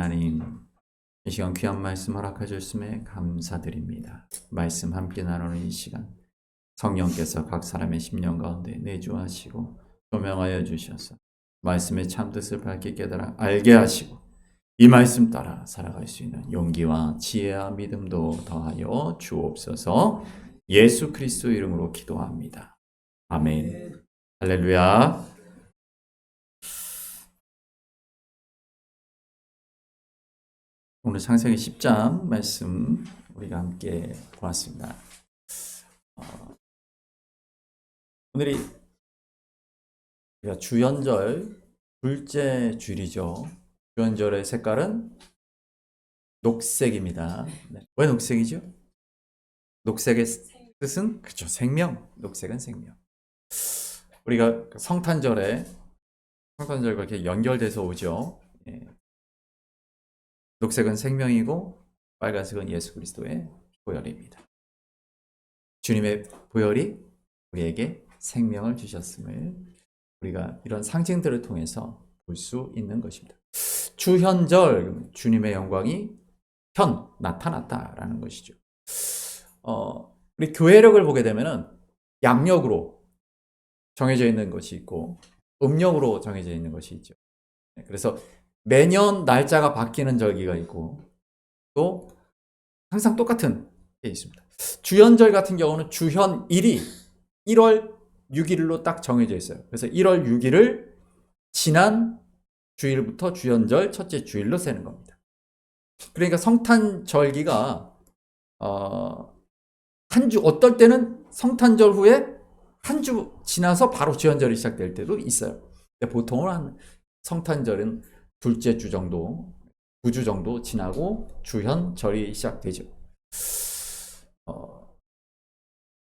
하나님, 이 시간 귀한 말씀 허락해 주심에 감사드립니다. 말씀 함께 나누는 이 시간, 성령께서 각 사람의 심령 가운데 내주하시고 조명하여 주셔서 말씀의 참뜻을 밝게 깨달아 알게 하시고 이 말씀 따라 살아갈 수 있는 용기와 지혜와 믿음도 더하여 주옵소서. 예수 그리스도 이름으로 기도합니다. 아멘. 할렐루야. 오늘 창세기 10장 말씀 우리가 함께 보았습니다. 오늘이 우리가 주연절 둘째 주일이죠. 주연절의 색깔은 녹색입니다. 왜 녹색이죠? 녹색의 뜻은 그렇죠, 생명. 녹색은 생명. 우리가 성탄절과 이렇게 연결돼서 오죠. 녹색은 생명이고 빨간색은 예수 그리스도의 보혈입니다. 주님의 보혈이 우리에게 생명을 주셨음을 우리가 이런 상징들을 통해서 볼 수 있는 것입니다. 주현절, 주님의 영광이 나타났다라는 것이죠. 우리 교회력을 보게 되면은 양력으로 정해져 있는 것이 있고 음력으로 정해져 있는 것이 있죠. 그래서 매년 날짜가 바뀌는 절기가 있고 또 항상 똑같은 게 있습니다. 주현절 같은 경우는 주현일이 1월 6일로 딱 정해져 있어요. 그래서 1월 6일을 지난 주일부터 주현절 첫째 주일로 세는 겁니다. 그러니까 성탄절기가 한 주, 어떨 때는 성탄절 후에 한 주 지나서 바로 주현절이 시작될 때도 있어요. 근데 보통은 한 성탄절은 둘째 주 정도, 9주 정도 지나고 주현절이 시작되죠.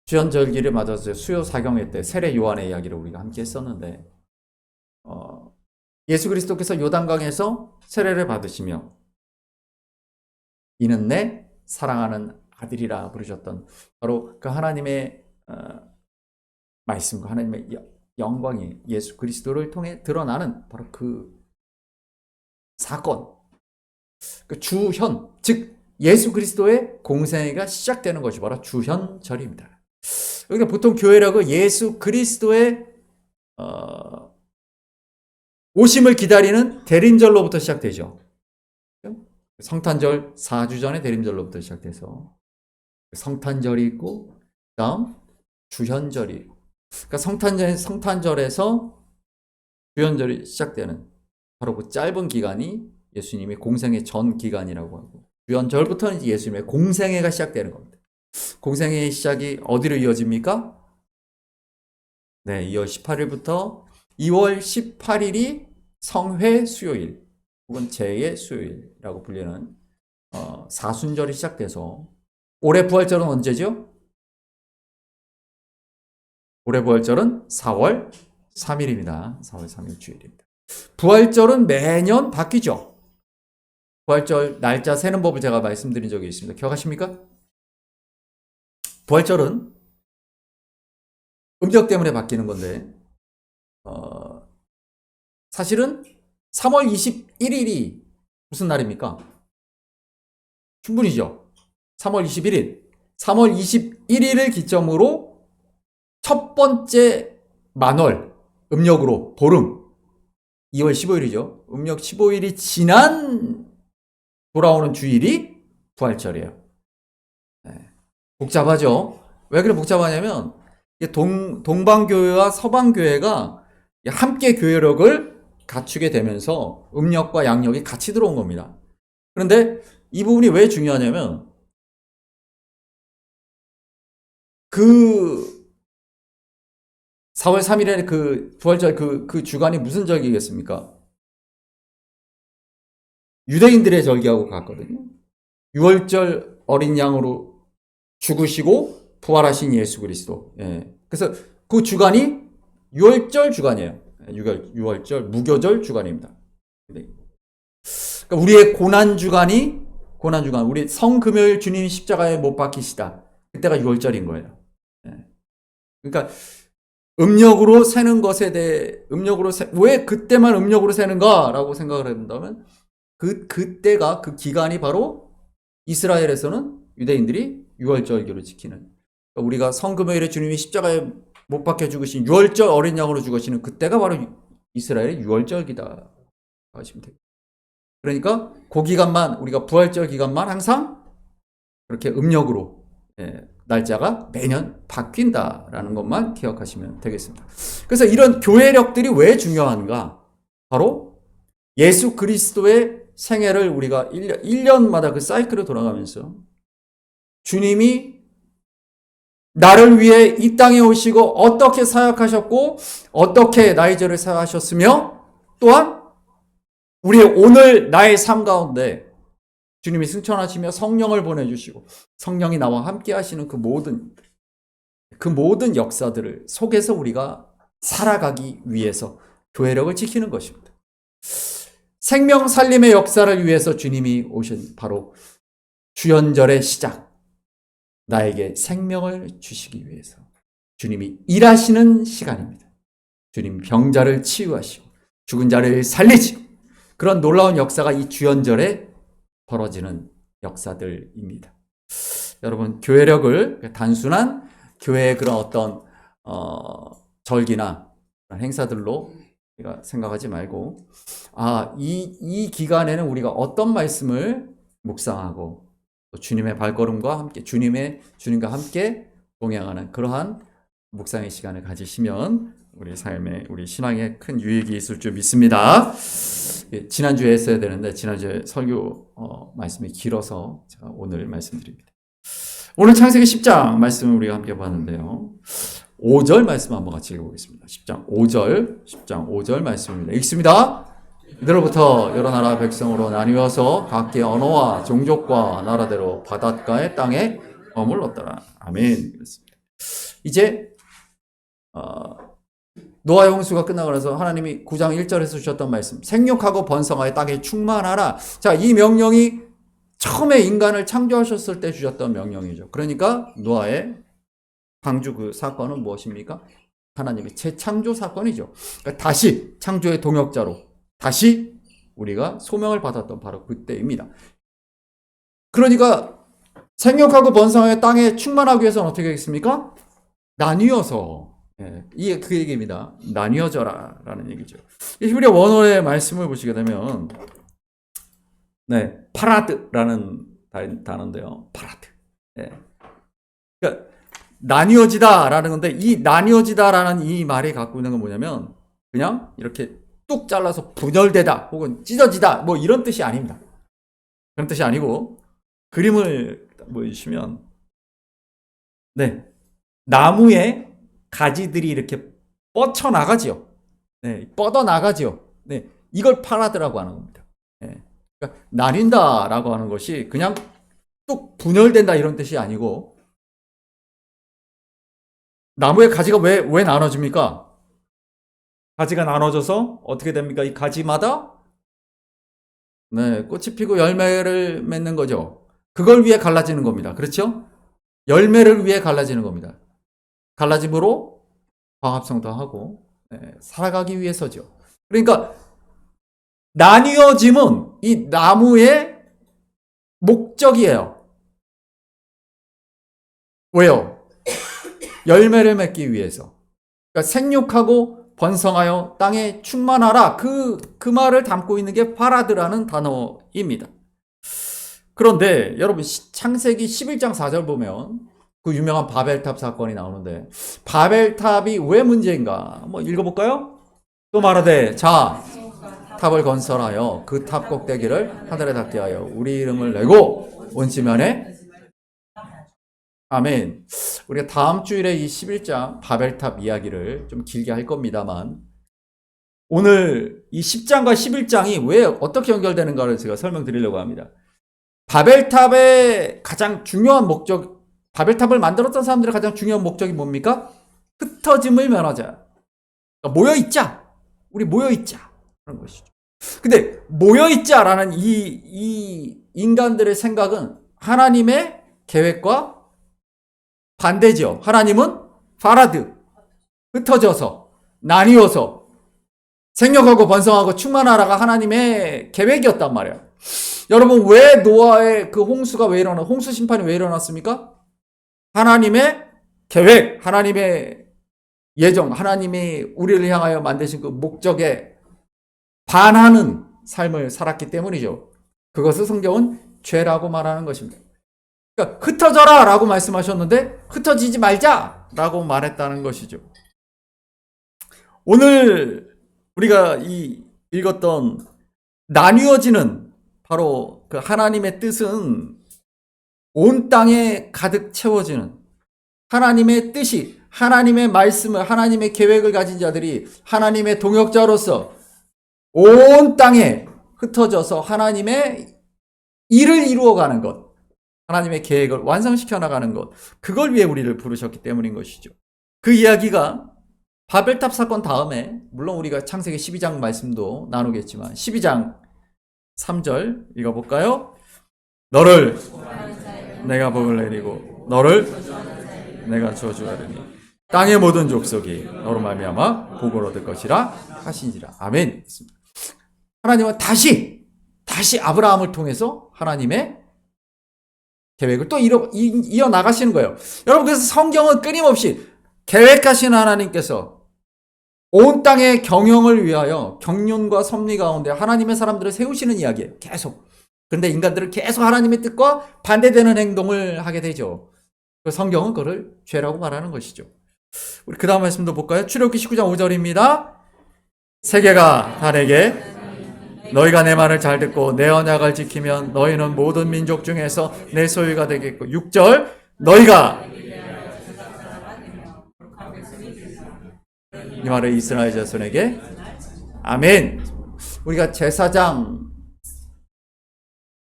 주현절기를 맞아서 수요 사경회 때 세례 요한의 이야기를 우리가 함께 했었는데 예수 그리스도께서 요단강에서 세례를 받으시며 이는 내 사랑하는 아들이라 부르셨던 바로 그 하나님의 말씀과 하나님의 영광이 예수 그리스도를 통해 드러나는 바로 그 사건, 그 주현, 즉 예수 그리스도의 공생애가 시작되는 것이 바로 주현절입니다. 그러니까 보통 교회라고 예수 그리스도의 오심을 기다리는 대림절로부터 시작되죠. 성탄절 4주 전에 대림절로부터 시작돼서 성탄절이 있고 다음 주현절이, 그러니까 성탄절에서 주현절이 시작되는 바로 그 짧은 기간이 예수님의 공생애 전 기간이라고 하고 주현절부터는 이제 예수님의 공생애가 시작되는 겁니다. 공생애의 시작이 어디로 이어집니까? 네, 2월 18일부터 2월 18일이 성회 수요일 혹은 제의 수요일이라고 불리는 사순절이 시작돼서 올해 부활절은 언제죠? 올해 부활절은 4월 3일입니다. 4월 3일 주일입니다. 부활절은 매년 바뀌죠. 부활절 날짜 세는 법을 제가 말씀드린 적이 있습니다. 기억하십니까? 부활절은 음력 때문에 바뀌는 건데 사실은 3월 21일이 무슨 날입니까? 충분히죠. 3월 21일. 3월 21일을 기점으로 첫 번째 만월, 음력으로 보름, 2월 15일이죠. 음력 15일이 지난 돌아오는 주일이 부활절이에요. 네. 복잡하죠. 왜 그렇게 복잡하냐면 동방교회와 서방교회가 함께 교회력을 갖추게 되면서 음력과 양력이 같이 들어온 겁니다. 그런데 이 부분이 왜 중요하냐면 그 4월 3일에 그 부활절 그 주간이 무슨 절기겠습니까? 유대인들의 절기하고 같거든요. 6월절 어린 양으로 죽으시고 부활하신 예수 그리스도. 예. 그래서 그 주간이 6월절 주간이에요. 6월절 무교절 주간입니다. 그러니까 우리의 고난 주간, 우리 성금요일 주님이 십자가에 못 박히시다. 그때가 6월절인 거예요. 예. 그러니까 음력으로 세는 것에 대해 왜 그때만 음력으로 세는가라고 생각을 해본다면 그때가 그 기간이 바로 이스라엘에서는 유대인들이 유월절기로 지키는, 그러니까 우리가 성금요일에 주님이 십자가에 못 박혀 죽으신 유월절 어린 양으로 죽으시는 그때가 바로 이스라엘의 유월절기다 하시면 돼요. 그러니까 그 기간만, 우리가 부활절 기간만 항상 그렇게 음력으로 날짜가 매년 바뀐다라는 것만 기억하시면 되겠습니다. 그래서 이런 교회력들이 왜 중요한가? 바로 예수 그리스도의 생애를 우리가 1년마다 그 사이클을 돌아가면서 주님이 나를 위해 이 땅에 오시고 어떻게 사역하셨고 어떻게 나의 죄를 사하셨으며 또한 우리의 오늘 나의 삶 가운데 주님이 승천하시며 성령을 보내주시고 성령이 나와 함께 하시는 그 모든 역사들을 속에서 우리가 살아가기 위해서 교회력을 지키는 것입니다. 생명 살림의 역사를 위해서 주님이 오신 바로 주연절의 시작, 나에게 생명을 주시기 위해서 주님이 일하시는 시간입니다. 주님 병자를 치유하시고 죽은 자를 살리시고 그런 놀라운 역사가 이 주연절에 벌어지는 역사들입니다. 여러분, 교회력을 단순한 교회의 그런 어떤 절기나 행사들로 우리가 생각하지 말고, 이 기간에는 우리가 어떤 말씀을 묵상하고 또 주님의 발걸음과 함께 주님과 함께 동행하는 그러한 묵상의 시간을 가지시면 우리 삶에, 우리 신앙에 큰 유익이 있을 줄 믿습니다. 지난주에 했어야 되는데 지난주에 설교 말씀이 길어서 제가 오늘 말씀드립니다. 오늘 창세기 10장 말씀을 우리가 함께 봤는데요. 5절 말씀 한번 같이 읽어보겠습니다. 10장 5절 말씀입니다. 읽습니다. 이들로부터 여러 나라 백성으로 나뉘어서 각기 언어와 종족과 나라대로 바닷가의 땅에 머물렀더라. 아멘. 그렇습니다. 이제 노아 홍수가 끝나고 나서 하나님이 9장 1절에서 주셨던 말씀, 생육하고 번성하여 땅에 충만하라. 자, 이 명령이 처음에 인간을 창조하셨을 때 주셨던 명령이죠. 그러니까 노아의 방주 그 사건은 무엇입니까? 하나님의 재창조 사건이죠. 그러니까 다시 창조의 동역자로 다시 우리가 소명을 받았던 바로 그때입니다. 그러니까 생육하고 번성하여 땅에 충만하기 위해서는 어떻게 하겠습니까? 나뉘어서, 이게 그 얘기입니다. 나뉘어져라 라는 얘기죠. 히브리 원어의 말씀을 보시게 되면 파라드라는 단어인데요. 파라드. 그러니까 나뉘어지다라는 건데, 이 나뉘어지다라는 이 말이 갖고 있는 건 뭐냐면 그냥 이렇게 뚝 잘라서 분열되다 혹은 찢어지다 뭐 이런 뜻이 아닙니다. 그런 뜻이 아니고, 그림을 보여주시면 나무에 가지들이 이렇게 뻗쳐나가지요. 뻗어나가지요. 이걸 파라드라고 하는 겁니다. 그러니까 나뉜다라고 하는 것이 그냥 뚝 분열된다 이런 뜻이 아니고, 나무의 가지가 왜 나눠집니까? 가지가 나눠져서 어떻게 됩니까? 이 가지마다 꽃이 피고 열매를 맺는 거죠. 그걸 위해 갈라지는 겁니다. 그렇죠? 열매를 위해 갈라지는 겁니다. 갈라짐으로 광합성도 하고 살아가기 위해서죠. 그러니까 나뉘어짐은 이 나무의 목적이에요. 왜요? 열매를 맺기 위해서. 그러니까 생육하고 번성하여 땅에 충만하라. 그 말을 담고 있는 게 파라드라는 단어입니다. 그런데 여러분, 창세기 11장 4절 보면 그 유명한 바벨탑 사건이 나오는데, 바벨탑이 왜 문제인가? 한번 읽어볼까요? 또 말하되, 자, 탑을 건설하여 그 탑 꼭대기를 하늘에 닿게 하여 우리 이름을 내고 온 지면에, 아멘. 우리가 다음 주일에 이 11장 바벨탑 이야기를 좀 길게 할 겁니다만, 오늘 이 10장과 11장이 왜 어떻게 연결되는가를 제가 설명드리려고 합니다. 바벨탑의 가장 중요한 목적, 바벨탑을 만들었던 사람들의 가장 중요한 목적이 뭡니까? 흩어짐을 면하자. 그러니까 모여있자. 우리 모여있자. 그런 것이죠. 근데 모여있자라는 이 인간들의 생각은 하나님의 계획과 반대죠. 하나님은 파라드, 흩어져서 나뉘어서 생육하고 번성하고 충만하라가 하나님의 계획이었단 말이에요. 여러분, 왜 노아의 그 홍수가 왜 홍수 심판이 왜 일어났습니까? 하나님의 계획, 하나님의 예정, 하나님이 우리를 향하여 만드신 그 목적에 반하는 삶을 살았기 때문이죠. 그것을 성경은 죄라고 말하는 것입니다. 그러니까 흩어져라 라고 말씀하셨는데 흩어지지 말자 라고 말했다는 것이죠. 오늘 우리가 읽었던 나뉘어지는 바로 그 하나님의 뜻은 온 땅에 가득 채워지는 하나님의 뜻이, 하나님의 말씀을, 하나님의 계획을 가진 자들이 하나님의 동역자로서 온 땅에 흩어져서 하나님의 일을 이루어가는 것, 하나님의 계획을 완성시켜 나가는 것, 그걸 위해 우리를 부르셨기 때문인 것이죠. 그 이야기가 바벨탑 사건 다음에, 물론 우리가 창세기 12장 말씀도 나누겠지만 12장 3절 읽어볼까요? 너를 내가 복을 내리고 너를 내가 저주하리니 땅의 모든 족속이 너로 말미암아 복을 얻을 것이라 하시니라. 아멘. 하나님은 다시 아브라함을 통해서 하나님의 계획을 또 이어나가시는 거예요. 여러분, 그래서 성경은 끊임없이 계획하신 하나님께서 온 땅의 경영을 위하여 경륜과 섭리 가운데 하나님의 사람들을 세우시는 이야기예요. 계속. 그런데 인간들은 계속 하나님의 뜻과 반대되는 행동을 하게 되죠. 성경은 그걸 죄라고 말하는 것이죠. 우리 그 다음 말씀도 볼까요? 출애굽기 19장 5절입니다. 세계가 다 내게 너희가 내 말을 잘 듣고 내 언약을 지키면 너희는 모든 민족 중에서 내 소유가 되겠고 6절 너희가 이 말을 이스라엘 자손에게 아멘. 우리가 제사장으로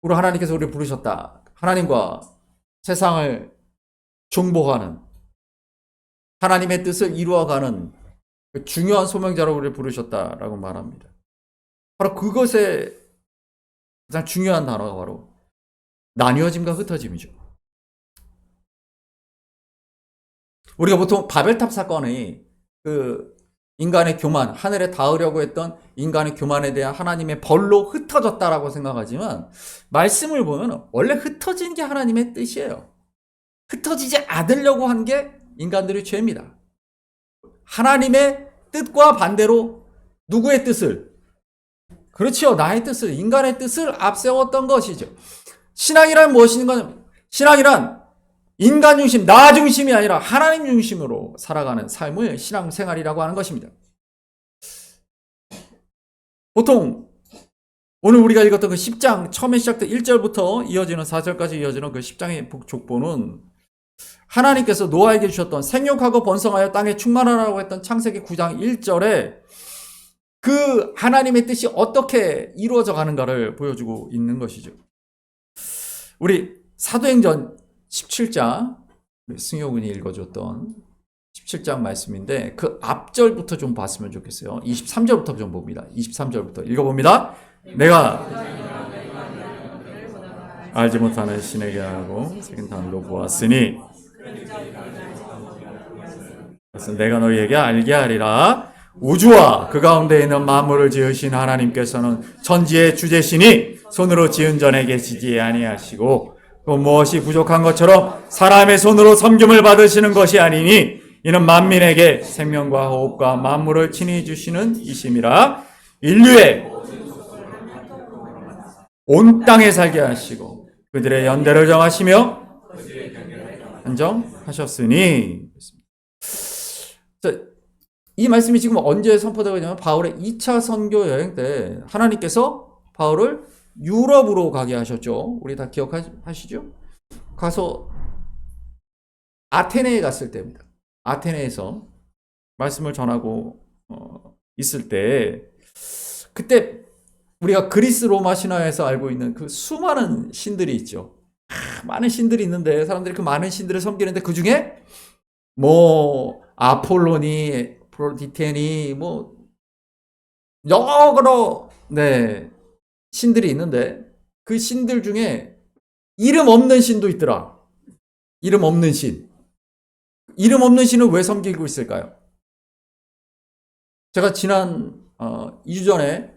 하나님께서 우리를 부르셨다. 하나님과 세상을 중보하는 하나님의 뜻을 이루어가는 중요한 소명자로 우리를 부르셨다라고 말합니다. 바로 그것의 가장 중요한 단어가 바로 나뉘어짐과 흩어짐이죠. 우리가 보통 바벨탑 사건이 그 인간의 교만, 하늘에 닿으려고 했던 인간의 교만에 대한 하나님의 벌로 흩어졌다라고 생각하지만 말씀을 보면 원래 흩어진 게 하나님의 뜻이에요. 흩어지지 않으려고 한 게 인간들의 죄입니다. 하나님의 뜻과 반대로 누구의 뜻을? 그렇죠. 나의 뜻을, 인간의 뜻을 앞세웠던 것이죠. 신앙이란 무엇인가? 신앙이란 인간 중심, 나 중심이 아니라 하나님 중심으로 살아가는 삶을 신앙생활이라고 하는 것입니다. 보통 오늘 우리가 읽었던 그 10장 처음에 시작된 1절부터 이어지는 4절까지 이어지는 그 10장의 족보는 하나님께서 노아에게 주셨던 생육하고 번성하여 땅에 충만하라고 했던 창세기 9장 1절에 그 하나님의 뜻이 어떻게 이루어져 가는가를 보여주고 있는 것이죠. 우리 사도행전 17장 승효군이 읽어줬던 17장 말씀인데 그 앞절부터 좀 봤으면 좋겠어요. 23절부터 좀 봅니다. 23절부터 읽어봅니다. 내가 알지 못하는 신에게 하고 새긴 단도 보았으니 그래서 내가 너희에게 알게 하리라. 우주와 그 가운데 있는 만물을 지으신 하나님께서는 천지의 주제시니 손으로 지은 전에 계시지 아니하시고 또 무엇이 부족한 것처럼 사람의 손으로 섬김을 받으시는 것이 아니니 이는 만민에게 생명과 호흡과 만물을 친히 주시는 이심이라. 인류의 온 땅에 살게 하시고 그들의 연대를 정하시며 한정하셨으니. 이 말씀이 지금 언제 선포되고 있냐면 바울의 2차 선교 여행 때 하나님께서 바울을 유럽으로 가게 하셨죠. 우리 다 기억하시죠? 가서 아테네에 갔을 때입니다. 아테네에서 말씀을 전하고 있을 때 그때 우리가 그리스 로마 신화에서 알고 있는 그 수많은 신들이 있죠. 많은 신들이 있는데 사람들이 그 많은 신들을 섬기는데 그 중에 뭐 아폴로니, 프로디테니 뭐 여러 신들이 있는데 그 신들 중에 이름 없는 신도 있더라. 이름 없는 신. 이름 없는 신은 왜 섬기고 있을까요? 제가 지난 2주 전에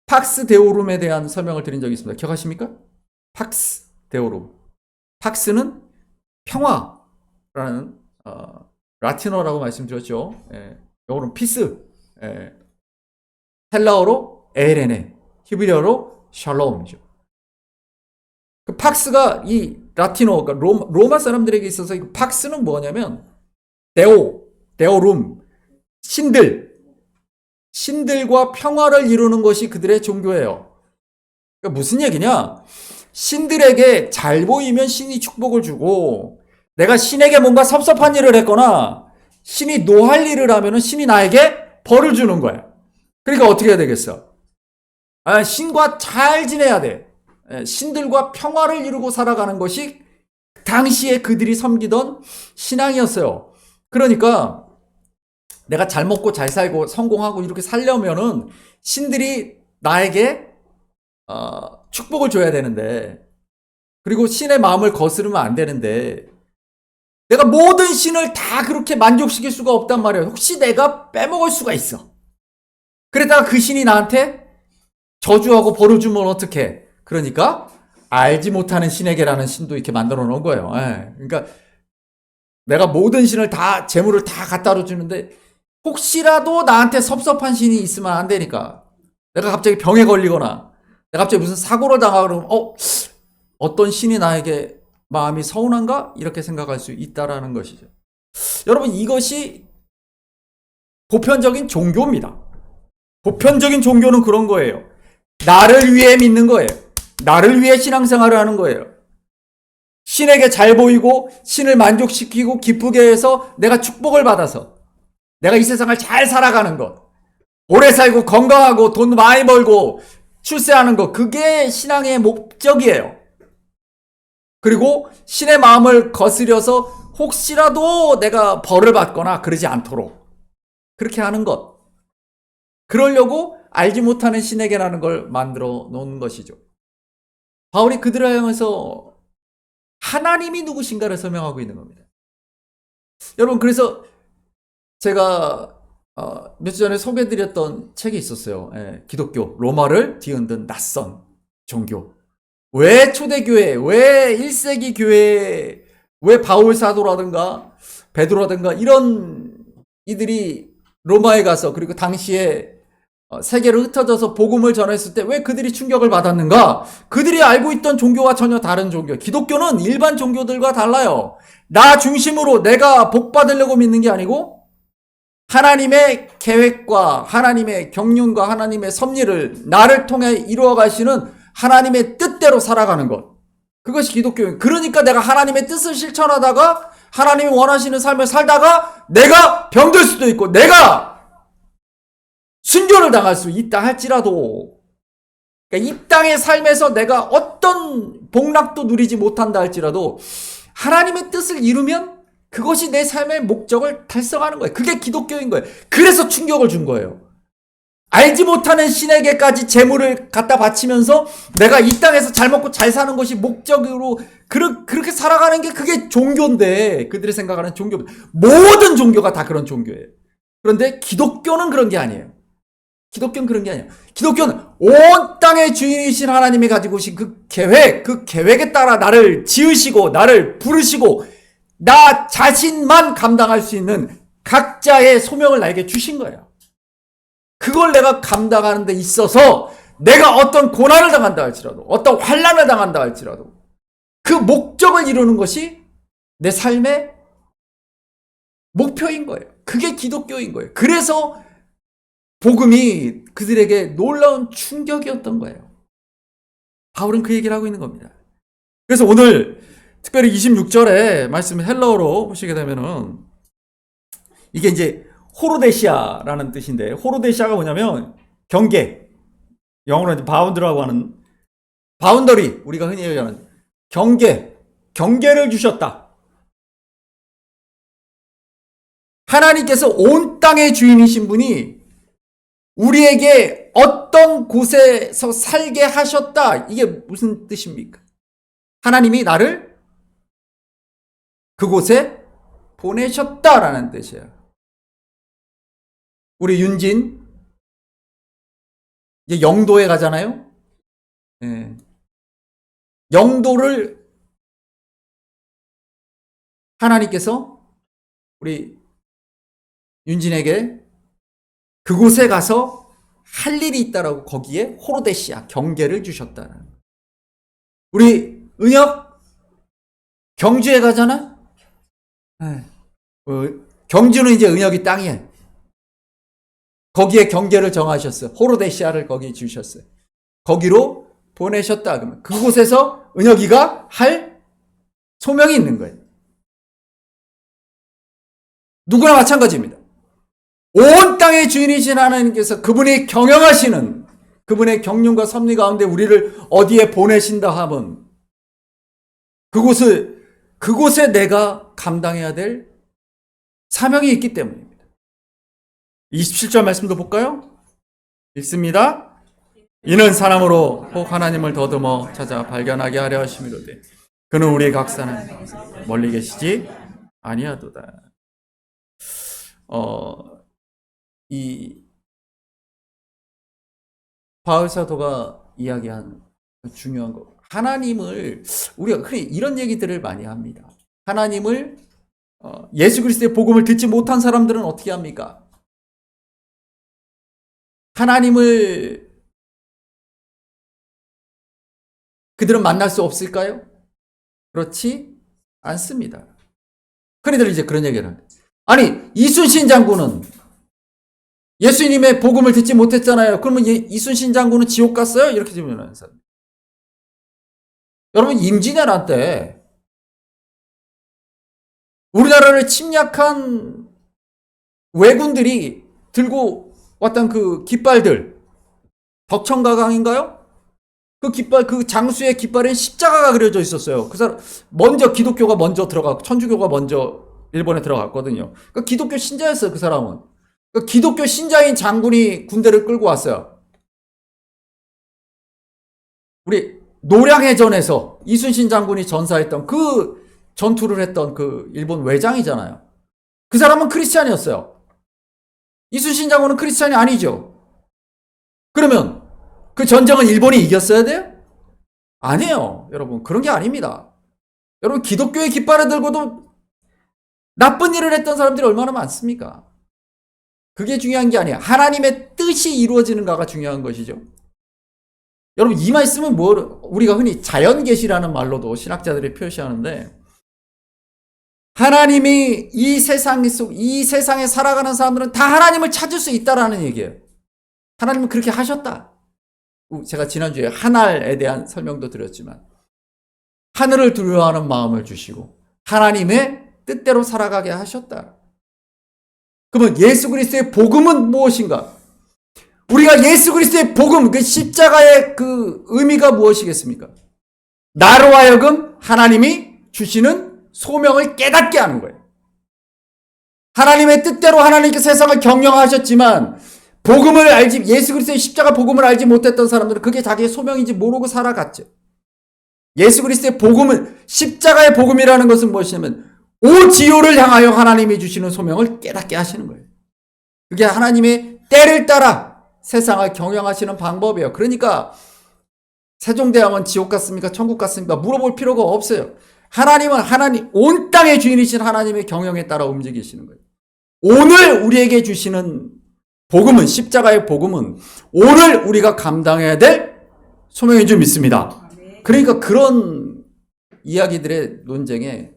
팍스 데오룸에 대한 설명을 드린 적이 있습니다. 기억하십니까? 팍스 데오룸. 팍스는 평화라는 라틴어라고 말씀드렸죠. 예, 영어로는 피스, 예, 헬라어로 에레네, 히브리어로 샬롬이죠. 그 팍스가 이 라틴어, 그러니까 로마 사람들에게 있어서 이 팍스는 뭐냐면 데오룸, 신들과 평화를 이루는 것이 그들의 종교예요. 그러니까 무슨 얘기냐? 신들에게 잘 보이면 신이 축복을 주고, 내가 신에게 뭔가 섭섭한 일을 했거나 신이 노할 일을 하면 신이 나에게 벌을 주는 거야. 그러니까 어떻게 해야 되겠어? 신과 잘 지내야 돼. 신들과 평화를 이루고 살아가는 것이 당시에 그들이 섬기던 신앙이었어요. 그러니까 내가 잘 먹고 잘 살고 성공하고 이렇게 살려면은 신들이 나에게 축복을 줘야 되는데, 그리고 신의 마음을 거스르면 안 되는데, 내가 모든 신을 다 그렇게 만족시킬 수가 없단 말이에요. 혹시 내가 빼먹을 수가 있어. 그러다가 그 신이 나한테 저주하고 벌을 주면 어떡해? 그러니까 알지 못하는 신에게라는 신도 이렇게 만들어 놓은 거예요. 그러니까 내가 모든 신을 다, 재물을 다 갖다 주는데 혹시라도 나한테 섭섭한 신이 있으면 안 되니까. 내가 갑자기 병에 걸리거나 내가 갑자기 무슨 사고를 당하고 그러면 어떤 신이 나에게 마음이 서운한가? 이렇게 생각할 수 있다라는 것이죠. 여러분, 이것이 보편적인 종교입니다. 보편적인 종교는 그런 거예요. 나를 위해 믿는 거예요. 나를 위해 신앙생활을 하는 거예요. 신에게 잘 보이고 신을 만족시키고 기쁘게 해서 내가 축복을 받아서 내가 이 세상을 잘 살아가는 것, 오래 살고 건강하고 돈 많이 벌고 출세하는 것, 그게 신앙의 목적이에요. 그리고 신의 마음을 거스려서 혹시라도 내가 벌을 받거나 그러지 않도록 그렇게 하는 것, 그러려고 알지 못하는 신에게라는 걸 만들어 놓은 것이죠. 바울이 그들을 향해서 하나님이 누구신가를 설명하고 있는 겁니다. 여러분, 그래서 제가 며칠 전에 소개해드렸던 책이 있었어요. 기독교, 로마를 뒤흔든 낯선 종교. 왜 초대교회, 왜 1세기 교회, 왜 바울 사도라든가 베드로라든가 이런 이들이 로마에 가서, 그리고 당시에 세계로 흩어져서 복음을 전했을 때 왜 그들이 충격을 받았는가? 그들이 알고 있던 종교와 전혀 다른 종교. 기독교는 일반 종교들과 달라요. 나 중심으로 내가 복 받으려고 믿는 게 아니고 하나님의 계획과 하나님의 경륜과 하나님의 섭리를 나를 통해 이루어 가시는 하나님의 뜻대로 살아가는 것. 그것이 기독교예요. 그러니까 내가 하나님의 뜻을 실천하다가 하나님이 원하시는 삶을 살다가 내가 병들 수도 있고 내가 순교를 당할 수 있다 할지라도, 그러니까 이 땅의 삶에서 내가 어떤 복락도 누리지 못한다 할지라도 하나님의 뜻을 이루면 그것이 내 삶의 목적을 달성하는 거예요. 그게 기독교인 거예요. 그래서 충격을 준 거예요. 알지 못하는 신에게까지 재물을 갖다 바치면서 내가 이 땅에서 잘 먹고 잘 사는 것이 목적으로 그렇게 살아가는 게 그게 종교인데, 그들이 생각하는 종교, 모든 종교가 다 그런 종교예요. 그런데 기독교는 그런 게 아니에요. 기독교는 그런 게 아니에요. 기독교는 온 땅의 주인이신 하나님이 가지고 오신 그 계획에 따라 나를 지으시고 나를 부르시고 나 자신만 감당할 수 있는 각자의 소명을 나에게 주신 거예요. 그걸 내가 감당하는 데 있어서 내가 어떤 고난을 당한다 할지라도, 어떤 환난을 당한다 할지라도 그 목적을 이루는 것이 내 삶의 목표인 거예요. 그게 기독교인 거예요. 그래서 복음이 그들에게 놀라운 충격이었던 거예요. 바울은 그 얘기를 하고 있는 겁니다. 그래서 오늘 특별히 26절에 말씀 헬라어로 보시게 되면은 이게 이제 호르데시아라는 뜻인데, 호르데시아가 뭐냐면 경계, 영어로 바운드라고 하는, 바운더리, 우리가 흔히 얘기하는 경계를 주셨다. 하나님께서 온 땅의 주인이신 분이 우리에게 어떤 곳에서 살게 하셨다. 이게 무슨 뜻입니까? 하나님이 나를 그곳에 보내셨다라는 뜻이에요. 우리 윤진 이제 영도에 가잖아요. 예. 영도를 하나님께서 우리 윤진에게 그곳에 가서 할 일이 있다라고 거기에 호로데시아 경계를 주셨다는 거예요. 우리 은혁 경주에 가잖아. 예. 경주는 이제 은혁이 땅이에요. 거기에 경계를 정하셨어요. 호로데시아를 거기 주셨어요. 거기로 보내셨다. 그러면 그곳에서 은혁이가 할 소명이 있는 거예요. 누구나 마찬가지입니다. 온 땅의 주인이신 하나님께서 그분이 경영하시는 그분의 경륜과 섭리 가운데 우리를 어디에 보내신다 하면 그곳에 내가 감당해야 될 사명이 있기 때문입니다. 27절 말씀도 볼까요? 읽습니다. 이는 사람으로 혹 하나님을 더듬어 찾아 발견하게 하려 하심이로되 그는 우리 각사는 멀리 계시지 아니하도다. 이 바울 사도가 이야기한 중요한 거, 하나님을 우리가 흔히 이런 얘기들을 많이 합니다. 하나님을 예수 그리스도의 복음을 듣지 못한 사람들은 어떻게 합니까? 하나님을 그들은 만날 수 없을까요? 그렇지 않습니다. 그들은 이제 그런 얘기를 합니다. 아니, 이순신 장군은 예수님의 복음을 듣지 못했잖아요. 그러면 이순신 장군은 지옥 갔어요? 이렇게 질문하는 사람. 여러분, 임진왜란 때 우리나라를 침략한 왜군들이 들고 왔던 그 깃발들, 덕천가강인가요? 그 깃발, 그 장수의 깃발에 십자가가 그려져 있었어요. 그 사람, 먼저 기독교가 먼저 들어갔고, 천주교가 먼저 일본에 들어갔거든요. 그 기독교 신자였어요, 그 사람은. 그 기독교 신자인 장군이 군대를 끌고 왔어요. 우리 노량해전에서 이순신 장군이 전사했던 그 전투를 했던 그 일본 외장이잖아요. 그 사람은 크리스찬이었어요. 이순신 장군은 크리스찬이 아니죠. 그러면 그 전쟁은 일본이 이겼어야 돼요? 아니에요. 여러분, 그런 게 아닙니다. 여러분, 기독교의 깃발을 들고도 나쁜 일을 했던 사람들이 얼마나 많습니까? 그게 중요한 게 아니에요. 하나님의 뜻이 이루어지는가가 중요한 것이죠. 여러분, 이 말씀은 우리가 흔히 자연계시라는 말로도 신학자들이 표시하는데, 하나님이 이 세상에 살아가는 사람들은 다 하나님을 찾을 수 있다라는 얘기예요. 하나님은 그렇게 하셨다. 제가 지난주에 하늘에 대한 설명도 드렸지만, 하늘을 두려워하는 마음을 주시고 하나님의 뜻대로 살아가게 하셨다. 그러면 예수 그리스도의 복음은 무엇인가? 우리가 예수 그리스도의 복음, 그 십자가의 그 의미가 무엇이겠습니까? 나로 하여금 하나님이 주시는 소명을 깨닫게 하는 거예요. 하나님의 뜻대로 하나님께서 세상을 경영하셨지만 복음을 알지, 예수 그리스도의 십자가 복음을 알지 못했던 사람들은 그게 자기의 소명인지 모르고 살아갔죠. 예수 그리스도의 복음은, 십자가의 복음이라는 것은 무엇이냐면 온 지요를 향하여 하나님이 주시는 소명을 깨닫게 하시는 거예요. 그게 하나님의 때를 따라 세상을 경영하시는 방법이에요. 그러니까 세종대왕은 지옥 갔습니까? 천국 갔습니까? 물어볼 필요가 없어요. 하나님은 온 땅의 주인이신 하나님의 경영에 따라 움직이시는 거예요. 오늘 우리에게 주시는 복음은, 십자가의 복음은 오늘 우리가 감당해야 될 소명인 줄 믿습니다. 그러니까 그런 이야기들의 논쟁에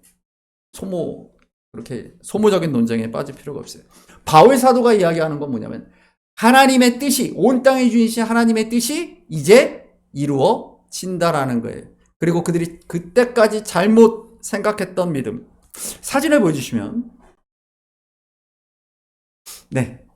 그렇게 소모적인 논쟁에 빠질 필요가 없어요. 바울 사도가 이야기하는 건 뭐냐면 하나님의 뜻이, 온 땅의 주인이신 하나님의 뜻이 이제 이루어진다라는 거예요. 그리고 그들이 그때까지 잘못 생각했던 믿음. 사진을 보여주시면, 네,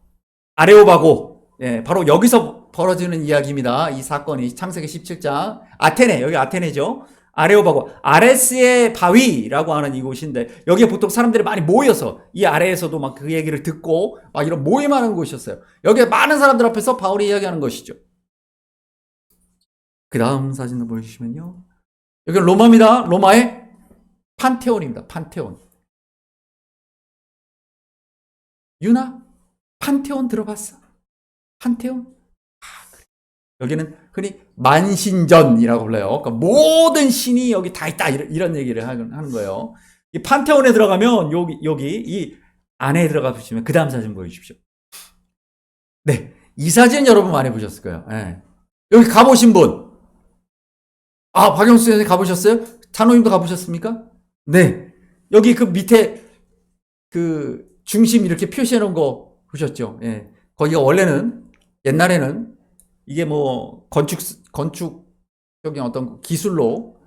아레오바고, 예, 바로 여기서 벌어지는 이야기입니다. 이 사건이 창세기 17장 아테네, 여기 아테네죠. 아레오바고, 아레스의 바위라고 하는 이곳인데 여기에 보통 사람들이 많이 모여서 이 아래에서도 막 그 얘기를 듣고 막 이런 모임하는 곳이었어요. 여기에 많은 사람들 앞에서 바울이 이야기하는 것이죠. 그 다음 사진을 보여주시면요, 여기는 로마입니다. 로마의 판테온입니다. 판테온. 유나, 판테온 들어봤어? 판테온? 여기는 흔히 만신전이라고 불러요. 그러니까 모든 신이 여기 다 있다. 이런 얘기를 하는 거예요. 이 판테온에 들어가면 여기 이 안에 들어가 보시면 그 다음 사진 보여주십시오. 네. 이 사진 여러분 많이 보셨을 거예요. 네. 여기 가보신 분. 아, 박영수 선생님 가보셨어요? 찬호님도 가보셨습니까? 네. 여기 그 밑에 그 중심 이렇게 표시해 놓은 거 보셨죠? 예. 거기가 원래는 옛날에는 이게 뭐 건축적인 어떤 기술로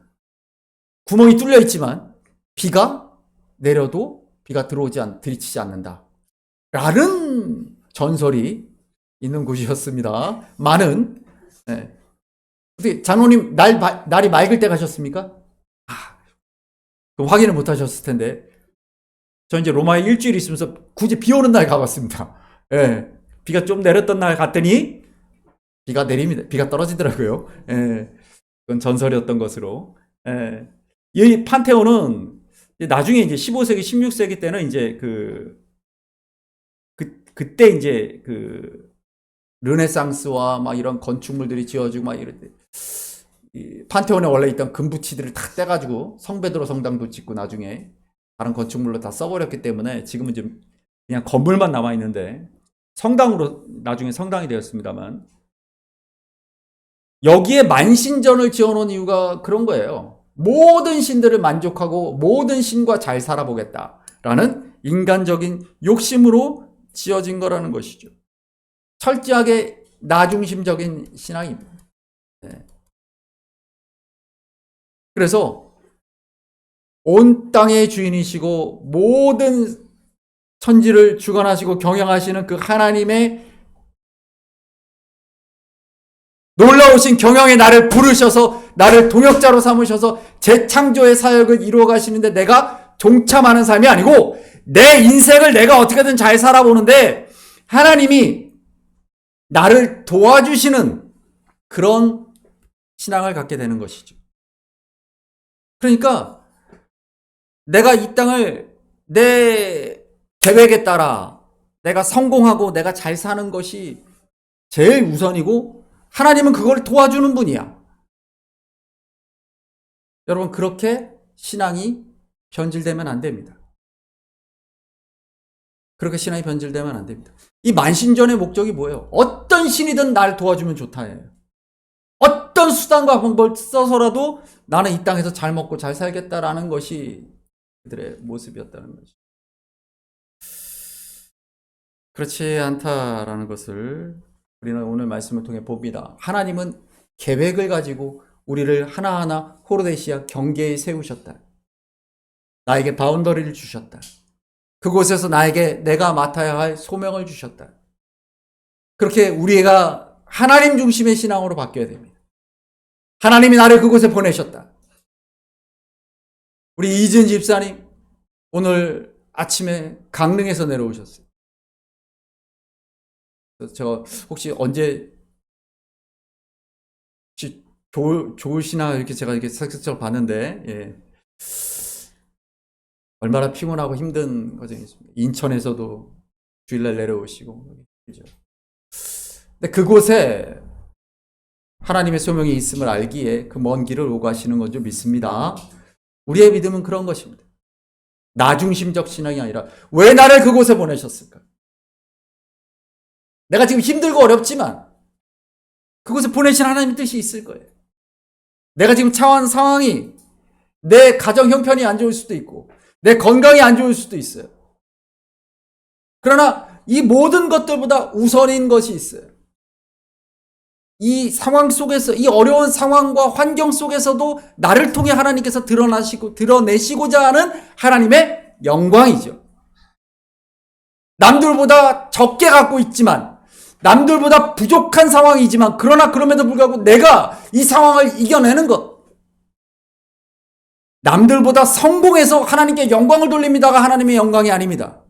구멍이 뚫려 있지만 비가 내려도 비가 들이치지 않는다. 라는 전설이 있는 곳이었습니다. 많은, 예. 어떻게 장로님 날이 맑을 때 가셨습니까? 그럼 확인을 못 하셨을 텐데. 저 이제 로마에 일주일 있으면서 굳이 비 오는 날 가봤습니다. 예. 비가 좀 내렸던 날 갔더니 비가 내립니다. 비가 떨어지더라고요. 예. 그건 전설이었던 것으로. 예. 이 판테온은 나중에 이제 15세기, 16세기 때는 이제 그때 이제 르네상스와 막 이런 건축물들이 지어지고 막 이럴 때 이 판테온에 원래 있던 금붙이들을 다 떼가지고 성베드로 성당도 짓고 나중에 다른 건축물로 다 써버렸기 때문에 지금은 좀 그냥 건물만 남아 있는데 성당으로 나중에 성당이 되었습니다만 여기에 만신전을 지어놓은 이유가 그런 거예요. 모든 신들을 만족하고 모든 신과 잘 살아보겠다라는 인간적인 욕심으로 지어진 거라는 것이죠. 철저하게 나중심적인 신앙입니다. 네. 그래서 온 땅의 주인이시고 모든 천지를 주관하시고 경영하시는 그 하나님의 놀라우신 경영의 나를 부르셔서 나를 동역자로 삼으셔서 재창조의 사역을 이루어 가시는데 내가 동참하는 삶이 아니고 내 인생을 내가 어떻게든 잘 살아보는데 하나님이 나를 도와주시는 그런 신앙을 갖게 되는 것이죠. 그러니까 내가 이 땅을 내 계획에 따라 내가 성공하고 내가 잘 사는 것이 제일 우선이고 하나님은 그걸 도와주는 분이야. 여러분 그렇게 신앙이 변질되면 안 됩니다. 그렇게 신앙이 변질되면 안 됩니다. 이 만신전의 목적이 뭐예요? 어떤 신이든 날 도와주면 좋다예요. 어떤 수단과 방법을 써서라도 나는 이 땅에서 잘 먹고 잘 살겠다라는 것이 그들의 모습이었다는 거죠. 그렇지 않다라는 것을 우리는 오늘 말씀을 통해 봅니다. 하나님은 계획을 가지고 우리를 하나하나 호르데시아 경계에 세우셨다. 나에게 바운더리를 주셨다. 그곳에서 나에게 내가 맡아야 할 소명을 주셨다. 그렇게 우리가 하나님 중심의 신앙으로 바뀌어야 됩니다. 하나님이 나를 그곳에 보내셨다. 우리 이준 집사님 오늘 아침에 강릉에서 내려오셨어요. 제가 혹시 언제 좋으시나 이렇게 제가 이렇게 살짝 봤는데 예. 얼마나 피곤하고 힘든 과정이 있습니다. 인천에서도 주일날 내려오시고 그죠. 근데 그곳에 하나님의 소명이 있음을 알기에 그 먼 길을 오고 가시는 건 좀 믿습니다. 우리의 믿음은 그런 것입니다. 나중심적 신앙이 아니라 왜 나를 그곳에 보내셨을까? 내가 지금 힘들고 어렵지만 그곳에 보내신 하나님의 뜻이 있을 거예요. 내가 지금 처한 상황이 내 가정 형편이 안 좋을 수도 있고 내 건강이 안 좋을 수도 있어요. 그러나 이 모든 것들보다 우선인 것이 있어요. 이 상황 속에서 이 어려운 상황과 환경 속에서도 나를 통해 하나님께서 드러내시고자 하는 하나님의 영광이죠. 남들보다 적게 갖고 있지만 남들보다 부족한 상황이지만 그러나 그럼에도 불구하고 내가 이 상황을 이겨내는 것 남들보다 성공해서 하나님께 영광을 돌립니다가 하나님의 영광이 아닙니다.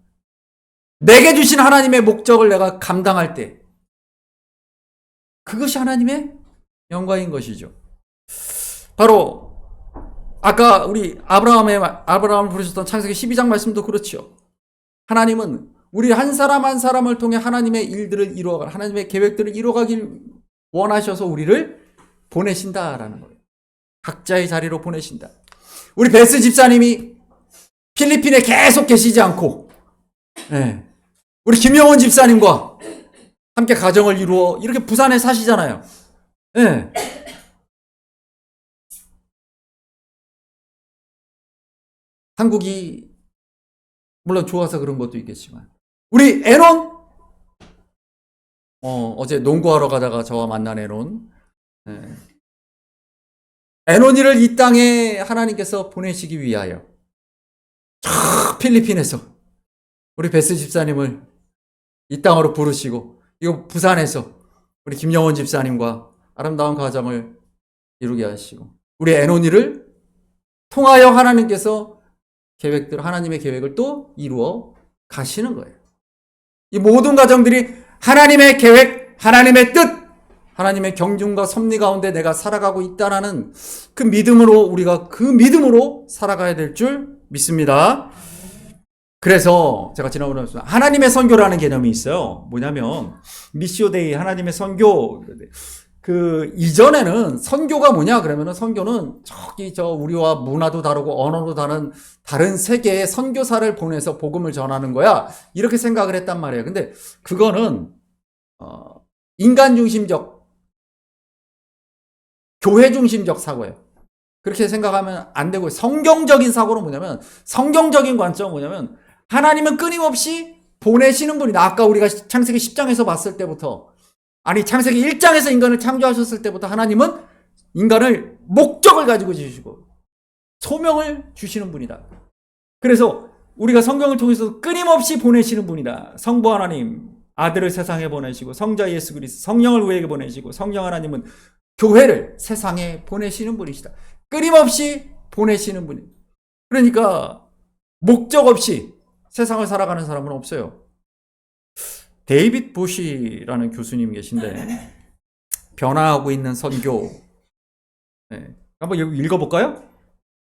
내게 주신 하나님의 목적을 내가 감당할 때 그것이 하나님의 영광인 것이죠. 바로 아까 우리 아브라함을 부르셨던 창세기 12장 말씀도 그렇죠. 하나님은 우리 한 사람 한 사람을 통해 하나님의 일들을 이루어가는 하나님의 계획들을 이루어가길 원하셔서 우리를 보내신다라는 거예요. 각자의 자리로 보내신다. 우리 베스 집사님이 필리핀에 계속 계시지 않고, 네. 우리 김영원 집사님과 함께 가정을 이루어 이렇게 부산에 사시잖아요. 네. 한국이 물론 좋아서 그런 것도 있겠지만, 우리 에론, 어제 농구하러 가다가 저와 만난 에론, 네. 에논이를 이 땅에 하나님께서 보내시기 위하여 저 필리핀에서 우리 베스 집사님을 이 땅으로 부르시고, 이거 부산에서 우리 김영원 집사님과 아름다운 가정을 이루게 하시고, 우리 에논이를 통하여 하나님께서 하나님의 계획을 또 이루어 가시는 거예요. 이 모든 가정들이 하나님의 계획, 하나님의 뜻, 하나님의 경륜과 섭리 가운데 내가 살아가고 있다라는 그 믿음으로, 우리가 그 믿음으로 살아가야 될 줄 믿습니다. 그래서 제가 지난번에 하나님의 선교라는 개념이 있어요. 뭐냐면 미시오데이, 하나님의 선교. 그 이전에는 선교가 뭐냐 그러면은, 선교는 우리와 문화도 다르고 언어도 다른 세계에 선교사를 보내서 복음을 전하는 거야, 이렇게 생각을 했단 말이에요. 근데 그거는 인간 중심적, 교회 중심적 사고예요. 그렇게 생각하면 안 되고, 성경적인 사고는 뭐냐면, 성경적인 관점은 뭐냐면, 하나님은 끊임없이 보내시는 분이다. 아까 우리가 창세기 10장에서 봤을 때부터, 아니 창세기 1장에서 인간을 창조하셨을 때부터 하나님은 인간을 목적을 가지고 주시고 소명을 주시는 분이다. 그래서 우리가 성경을 통해서 끊임없이 보내시는 분이다. 성부 하나님, 아들을 세상에 보내시고, 성자 예수 그리스도, 성령을 우리에게 보내시고, 성령 하나님은 교회를 세상에 보내시는 분이시다. 끊임없이 보내시는 분이. 그러니까 목적 없이 세상을 살아가는 사람은 없어요. 데이빗 부시라는 교수님 계신데, 변화하고 있는 선교. 네. 한번 읽어볼까요?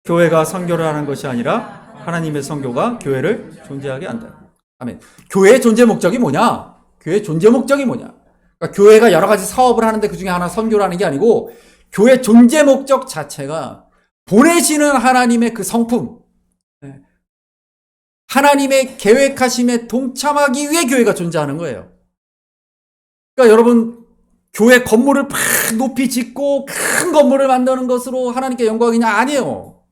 교회가 선교를 하는 것이 아니라 하나님의 선교가 교회를 존재하게 한다. 아멘. 교회의 존재 목적이 뭐냐? 교회의 존재 목적이 뭐냐? 그러니까 교회가 여러 가지 사업을 하는데 그 중에 하나 선교라는 게 아니고, 교회 존재 목적 자체가 보내시는 하나님의 그 성품, 하나님의 계획하심에 동참하기 위해 교회가 존재하는 거예요. 그러니까 여러분, 교회 건물을 팍 높이 짓고 큰 건물을 만드는 것으로 하나님께 영광이냐? 아니에요.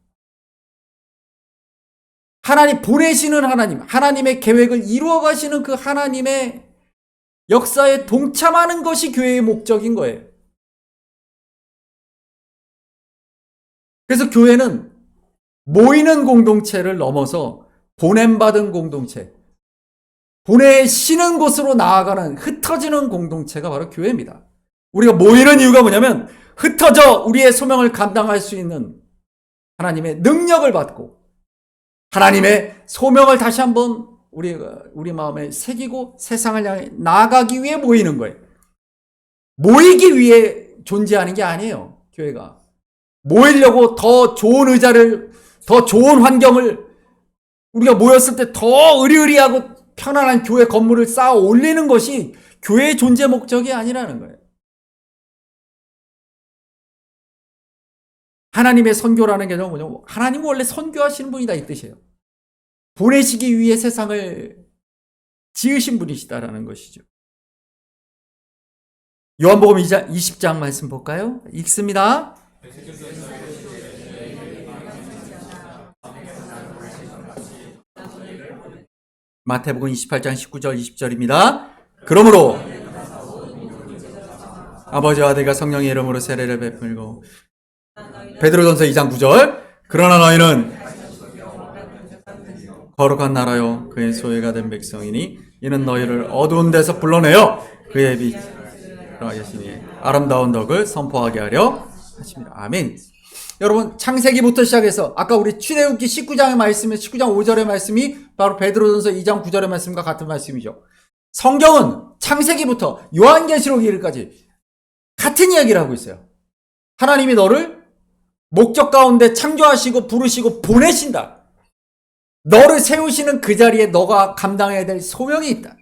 하나님 보내시는 하나님, 하나님의 계획을 이루어 가시는 그 하나님의 역사에 동참하는 것이 교회의 목적인 거예요. 그래서 교회는 모이는 공동체를 넘어서 보냄받은 공동체, 보내시는 곳으로 나아가는 흩어지는 공동체가 바로 교회입니다. 우리가 모이는 이유가 뭐냐면, 흩어져 우리의 소명을 감당할 수 있는 하나님의 능력을 받고, 하나님의 소명을 다시 한번 우리 마음에 새기고 세상을 향해 나아가기 위해 모이는 거예요. 모이기 위해 존재하는 게 아니에요, 교회가. 모이려고 더 좋은 의자를, 더 좋은 환경을, 우리가 모였을 때 더 의리의리하고 편안한 교회 건물을 쌓아 올리는 것이 교회의 존재 목적이 아니라는 거예요. 하나님의 선교라는 개념은 뭐냐면, 하나님은 원래 선교하시는 분이다, 이 뜻이에요. 보내시기 위해 세상을 지으신 분이시다라는 것이죠. 요한복음 20장 말씀 볼까요? 읽습니다. 마태복음 28장 19절 20절입니다. 그러므로 아버지와 아들과 성령의 이름으로 세례를 베풀고, 베드로전서 2장 9절, 그러나 너희는 거룩한 나라요 그의 소유가 된 백성이니 이는 너희를 어두운 데서 불러내어 그의 빛으로 하시니 아름다운 덕을 선포하게 하려 하십니다. 아멘. 여러분, 창세기부터 시작해서 아까 우리 출애굽기 19장의 말씀에 19장 5절의 말씀이 바로 베드로전서 2장 9절의 말씀과 같은 말씀이죠. 성경은 창세기부터 요한계시록 이르기까지 같은 이야기를 하고 있어요. 하나님이 너를 목적 가운데 창조하시고 부르시고 보내신다. 너를 세우시는 그 자리에 너가 감당해야 될 소명이 있다.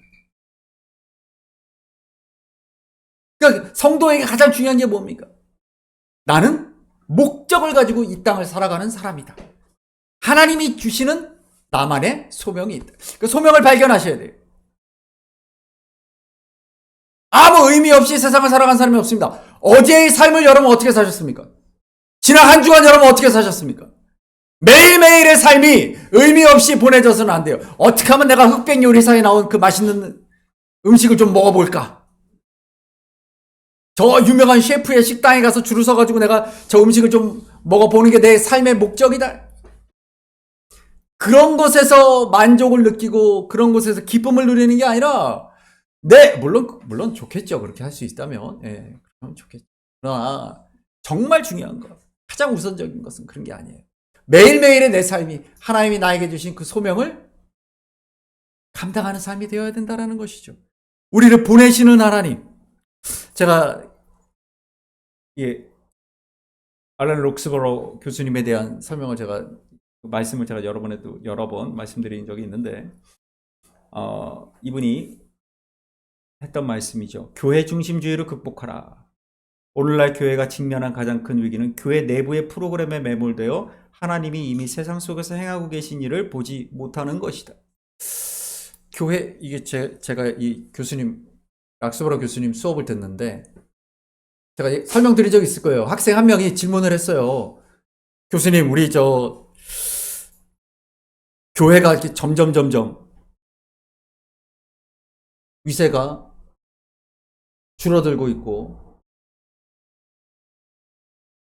그러니까 성도에게 가장 중요한 게 뭡니까? 나는 목적을 가지고 이 땅을 살아가는 사람이다. 하나님이 주시는 나만의 소명이 있다. 그 소명을 발견하셔야 돼요. 아무 의미 없이 세상을 살아간 사람이 없습니다. 어제의 삶을 여러분 어떻게 사셨습니까? 지난 한 주간 여러분 어떻게 사셨습니까? 매일매일의 삶이 의미 없이 보내져서는 안 돼요. 어떻게 하면 내가 흑백 요리사에 나온 그 맛있는 음식을 좀 먹어볼까? 저 유명한 셰프의 식당에 가서 줄을 서가지고 내가 저 음식을 좀 먹어보는 게 내 삶의 목적이다. 그런 것에서 만족을 느끼고 그런 것에서 기쁨을 누리는 게 아니라 물론 좋겠죠. 그렇게 할 수 있다면. 예, 그럼 좋겠죠. 그러나 정말 중요한 것, 가장 우선적인 것은 그런 게 아니에요. 매일매일의 내 삶이 하나님이 나에게 주신 그 소명을 감당하는 삶이 되어야 된다는 것이죠. 우리를 보내시는 하나님. 제가 알란 록스버러 교수님에 대한 설명을 말씀을 제가 여러 번 말씀드린 적이 있는데, 이분이 했던 말씀이죠. 교회 중심주의를 극복하라. 오늘날 교회가 직면한 가장 큰 위기는 교회 내부의 프로그램에 매몰되어 하나님이 이미 세상 속에서 행하고 계신 일을 보지 못하는 것이다. 교회, 이게 제가 이 교수님, 락스버러 교수님 수업을 듣는데, 제가 설명드린 적이 있을 거예요. 학생 한 명이 질문을 했어요. 교수님, 우리 교회가 이렇게 점점 위세가 줄어들고 있고,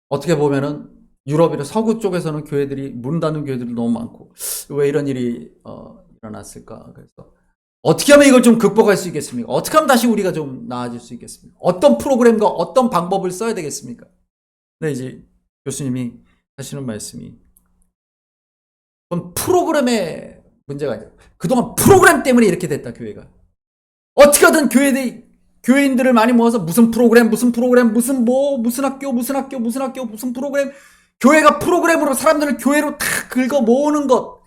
어떻게 보면은 유럽이나 서구 쪽에서는 교회들이 문 닫는 교회들이 너무 많고, 왜 이런 일이 일어났을까? 그래서 어떻게 하면 이걸 좀 극복할 수 있겠습니까? 어떻게 하면 다시 우리가 좀 나아질 수 있겠습니까? 어떤 프로그램과 어떤 방법을 써야 되겠습니까? 근데 이제 교수님이 하시는 말씀이, 그건 프로그램의 문제가 아니라 그동안 프로그램 때문에 이렇게 됐다, 교회가. 어떻게든 교회인들을 많이 모아서 무슨 프로그램, 무슨 학교, 무슨 프로그램, 교회가 프로그램으로 사람들을 교회로 다 긁어 모으는 것,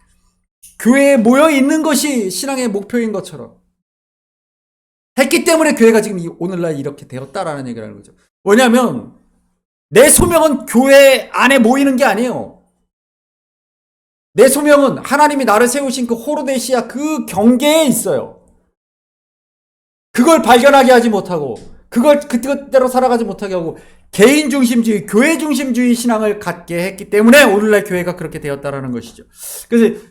교회에 모여 있는 것이 신앙의 목표인 것처럼 했기 때문에 교회가 지금 오늘날 이렇게 되었다라는 얘기를 하는 거죠. 왜냐하면 내 소명은 교회 안에 모이는 게 아니에요. 내 소명은 하나님이 나를 세우신 그 호로데시아 그 경계에 있어요. 그걸 발견하게 하지 못하고, 그걸 그때로 살아가지 못하게 하고, 개인 중심주의, 교회 중심주의 신앙을 갖게 했기 때문에 오늘날 교회가 그렇게 되었다라는 것이죠. 그래서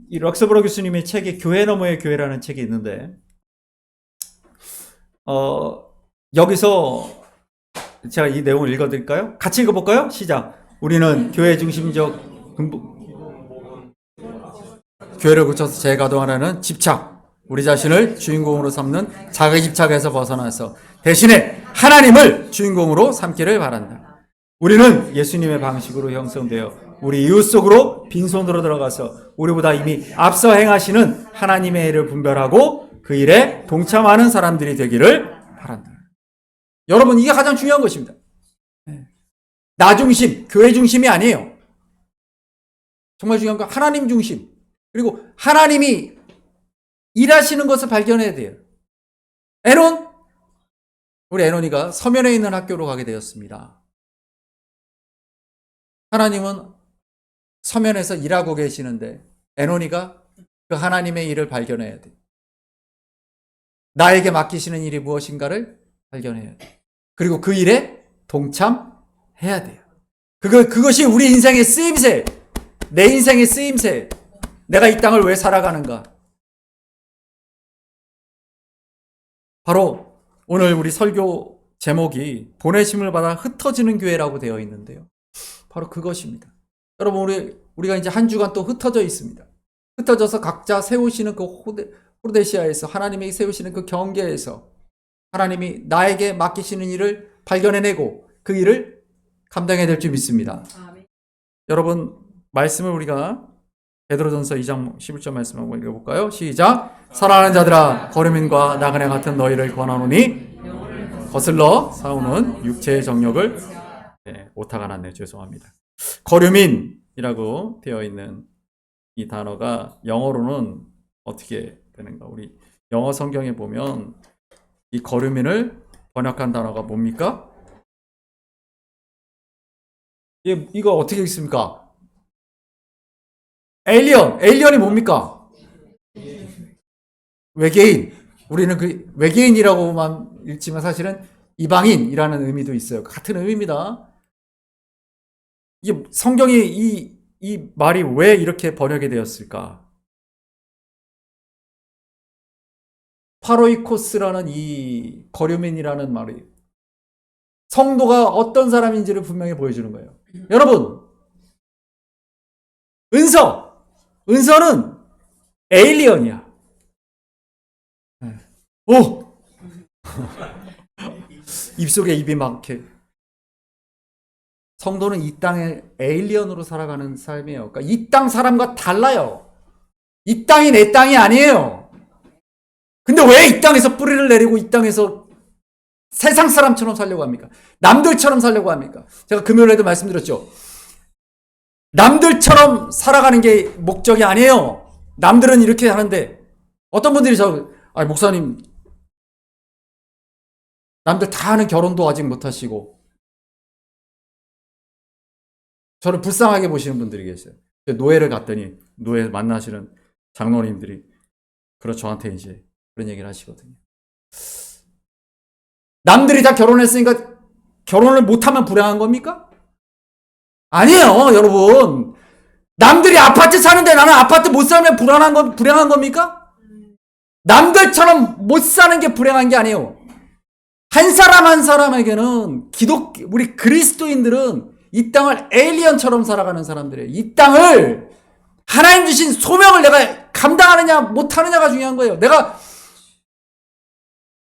이 럭스버러 교수님의 책에 교회 너머의 교회라는 책이 있는데, 여기서 제가 이 내용을 읽어드릴까요? 같이 읽어볼까요? 시작. 우리는 교회 중심적 교회를 고쳐서 재가동하라는 집착, 우리 자신을 주인공으로 삼는 자기 집착에서 벗어나서 대신에 하나님을 주인공으로 삼기를 바란다. 우리는 예수님의 방식으로 형성되어 우리 이웃 속으로 빈손으로 들어가서 우리보다 이미 앞서 행하시는 하나님의 일을 분별하고 그 일에 동참하는 사람들이 되기를 바란다. 여러분, 이게 가장 중요한 것입니다. 나 중심, 교회 중심이 아니에요. 정말 중요한 건 하나님 중심. 그리고 하나님이 일하시는 것을 발견해야 돼요. 우리 에논이가 서면에 있는 학교로 가게 되었습니다. 하나님은 서면에서 일하고 계시는데 에논이가 그 하나님의 일을 발견해야 돼요. 나에게 맡기시는 일이 무엇인가를 발견해야 돼요. 그리고 그 일에 동참해야 돼요. 그것이 우리 인생의 쓰임새, 내 인생의 쓰임새, 내가 이 땅을 왜 살아가는가. 바로 오늘 우리 설교 제목이 보내심을 받아 흩어지는 교회라고 되어 있는데요. 바로 그것입니다. 여러분, 우리가 이제 한 주간 또 흩어져 있습니다. 흩어져서 각자 세우시는 그 호르데시아에서, 하나님이 세우시는 그 경계에서 하나님이 나에게 맡기시는 일을 발견해내고 그 일을 감당해야 될 줄 믿습니다. 여러분, 말씀을 우리가 베드로전서 2장 11절 말씀 한번 읽어볼까요? 시작. 사랑하는 자들아, 거류민과 나그네 같은 너희를 권하노니 거슬러 싸우는 육체의 정욕을 오타가 났네요. 죄송합니다. 거류민이라고 되어 있는 이 단어가 영어로는 어떻게 되는가? 우리 영어 성경에 보면 이 거류민을 번역한 단어가 뭡니까? 이거 어떻게 읽습니까? 에일리언이 뭡니까? 외계인. 우리는 그 외계인이라고만 읽지만 사실은 이방인이라는 의미도 있어요. 같은 의미입니다. 이게 성경이 이 말이 왜 이렇게 번역이 되었을까? 파로이코스라는 이 거류민이라는 말이 성도가 어떤 사람인지를 분명히 보여주는 거예요. 여러분, 은서는 에일리언이야. 오! 입속에 입이 막 이렇게. 성도는 이 땅의 에일리언으로 살아가는 삶이에요. 그러니까 이 땅 사람과 달라요. 이 땅이 내 땅이 아니에요. 근데 왜 이 땅에서 뿌리를 내리고 이 땅에서 세상 사람처럼 살려고 합니까? 남들처럼 살려고 합니까? 제가 금요일에도 말씀드렸죠. 남들처럼 살아가는 게 목적이 아니에요. 남들은 이렇게 하는데 어떤 분들이 목사님 남들 다 하는 결혼도 아직 못 하시고 저를 불쌍하게 보시는 분들이 계세요. 노예를 갔더니 노예 만나시는 장로님들이 저한테 이제 그런 얘기를 하시거든요. 남들이 다 결혼했으니까 결혼을 못하면 불행한 겁니까? 아니에요, 여러분. 남들이 아파트 사는데 나는 아파트 못 살면 불행한 겁니까? 남들처럼 못 사는 게 불행한 게 아니에요. 한 사람 한 사람에게는 우리 그리스도인들은 이 땅을 에일리언처럼 살아가는 사람들이에요. 이 땅을 하나님 주신 소명을 내가 감당하느냐 못하느냐가 중요한 거예요. 내가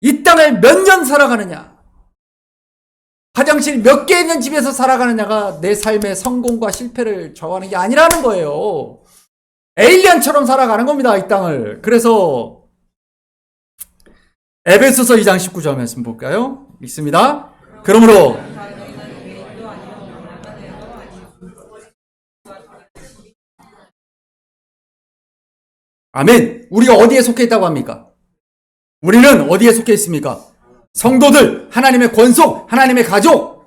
이 땅을 몇 년 살아가느냐, 화장실 몇 개 있는 집에서 살아가느냐가 내 삶의 성공과 실패를 정하는 게 아니라는 거예요. 에일리언처럼 살아가는 겁니다, 이 땅을. 그래서 에베소서 2장 19절 말씀 볼까요? 읽습니다. 그러므로 아멘. 우리가 어디에 속해 있다고 합니까? 우리는 어디에 속해 있습니까? 성도들, 하나님의 권속, 하나님의 가족.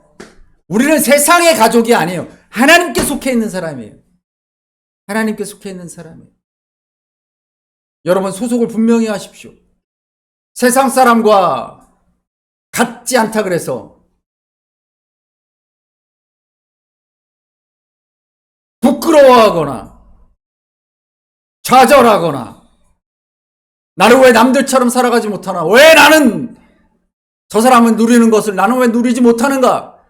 우리는 세상의 가족이 아니에요. 하나님께 속해 있는 사람이에요. 하나님께 속해 있는 사람이에요. 여러분, 소속을 분명히 하십시오. 세상 사람과 같지 않다 그래서 부끄러워하거나 좌절하거나 나는 왜 남들처럼 살아가지 못하나? 왜 나는 저 사람은 누리는 것을 나는 왜 누리지 못하는가?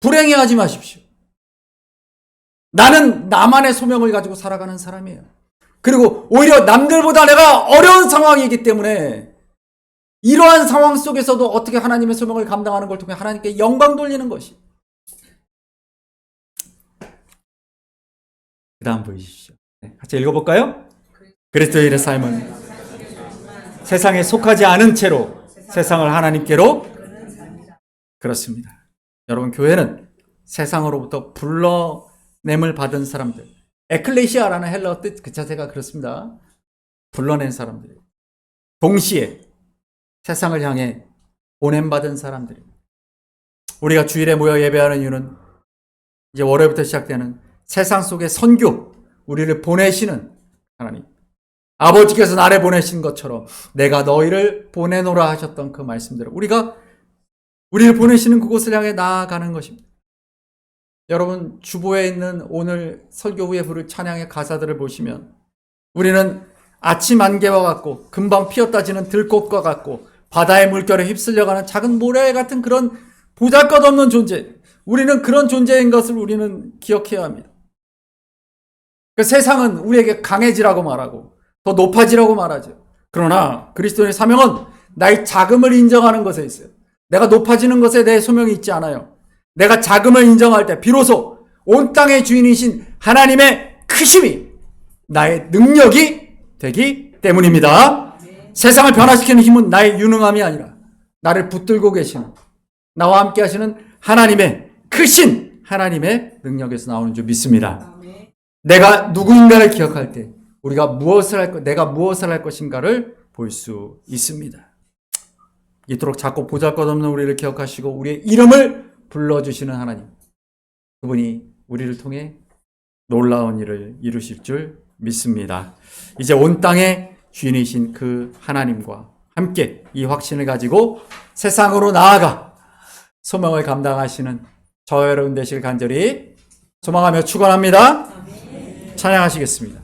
불행해하지 마십시오. 나는 나만의 소명을 가지고 살아가는 사람이에요. 그리고 오히려 남들보다 내가 어려운 상황이기 때문에 이러한 상황 속에서도 어떻게 하나님의 소명을 감당하는 걸 통해 하나님께 영광 돌리는 것이. 그 다음 보여주시죠. 같이 읽어볼까요? 그리스도인의 삶은 세상에 속하지 않은 채로 세상을 하나님께로. 그렇습니다. 여러분, 교회는 세상으로부터 불러냄을 받은 사람들, 에클레시아라는 헬라어 뜻 그 자체가 그렇습니다. 불러낸 사람들, 동시에 세상을 향해 보냄받은 사람들입니다. 우리가 주일에 모여 예배하는 이유는 이제 월요일부터 시작되는 세상 속의 선교, 우리를 보내시는 하나님, 아버지께서 나를 보내신 것처럼 내가 너희를 보내노라 하셨던 그 말씀대로 우리를 보내시는 그곳을 향해 나아가는 것입니다. 여러분, 주보에 있는 오늘 설교 후에 부를 찬양의 가사들을 보시면 우리는 아침 안개와 같고 금방 피었다지는 들꽃과 같고 바다의 물결에 휩쓸려가는 작은 모래 같은 그런 보잘것없는 존재, 우리는 그런 존재인 것을 우리는 기억해야 합니다. 그 세상은 우리에게 강해지라고 말하고 더 높아지라고 말하죠. 그러나 그리스도의 사명은 나의 작음을 인정하는 것에 있어요. 내가 높아지는 것에 내 소명이 있지 않아요. 내가 작음을 인정할 때 비로소 온 땅의 주인이신 하나님의 크심이 나의 능력이 되기 때문입니다. 세상을 변화시키는 힘은 나의 유능함이 아니라 나를 붙들고 계시는, 나와 함께 하시는 하나님의 크신 하나님의 능력에서 나오는 줄 믿습니다. 내가 누구인가를 기억할 때 내가 무엇을 할 것인가를 볼 수 있습니다. 이토록 작고 보잘것없는 우리를 기억하시고 우리의 이름을 불러주시는 하나님, 그분이 우리를 통해 놀라운 일을 이루실 줄 믿습니다. 이제 온 땅의 주인이신 그 하나님과 함께 이 확신을 가지고 세상으로 나아가 소명을 감당하시는 저 여러분 되실 간절히 소망하며 축원합니다. 찬양하시겠습니다.